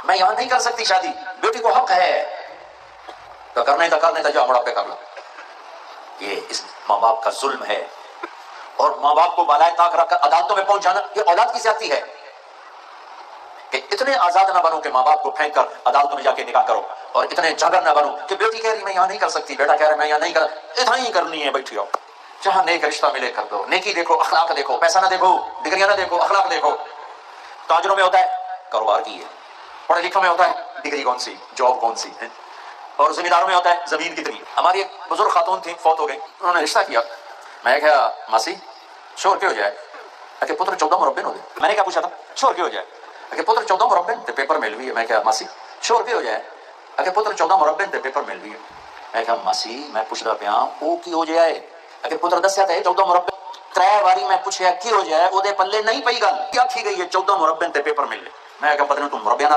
میں یہاں نہیں کر سکتی شادی، بیٹی کو حق ہے تو کرنے کا جو بڑھاپے کر لو. یہ اس ماں باپ کا ظلم ہے. اور ماں باپ کو بالائے طاق رکھ کر عدالتوں میں پہنچانا یہ اولاد کی زیادتی ہے کہ اتنے آزاد نہ بنو کہ ماں باپ کو پھینک کر عدالتوں میں جا کے نکاح کرو، اور اتنے جاگر نہ بنو کہ بیٹی کہہ رہی میں یہاں نہیں کر سکتی، بیٹا کہہ رہا ہے میں یہاں نہیں کر، اتنا ہی کرنی ہے بیٹھی ہو. جہاں نیک رشتہ ملے کر دو. نیکی دیکھو، اخلاق دیکھو، پیسہ نہ دیکھو، ڈگریاں نہ دیکھو، اخلاق دیکھو. تاجروں میں ہوتا ہے کاروبار کی ہے، پڑھے لکھوں میں ہوتا ہے ڈگری کون سی، جاب کون سی ہے، اور زمینداروں میں ہوتا ہے زمین کتنی. ہماری ایک بزرگ خاتون تھی، فوت ہو گئی، انہوں نے رشتہ کیا. میں کہا ماسی شور کیوں ہو جائے کہ پتر 14 مربع ہو گئے. میں نے کیا پوچھا تھا شور کیوں ہو جائے کہ پتر 14 مربع تے پیپر مل بھی ہے. میں کہا ماسی شور کیوں ہو جائے کہ پتر 14 مربع تے پیپر مل بھی ہے. میں کہا ماسی میں پوچھدا پیا او کی ہو جائے کہ پتر دسیا تے 14 مربع. 3 باری میں پوچھیا کی ہو جائے او دے پلے نہیں پئی گل. کیا کھی گئی ہے 14 مربع تے پیپر مل. میں کہا پتہ نہیں تم مربع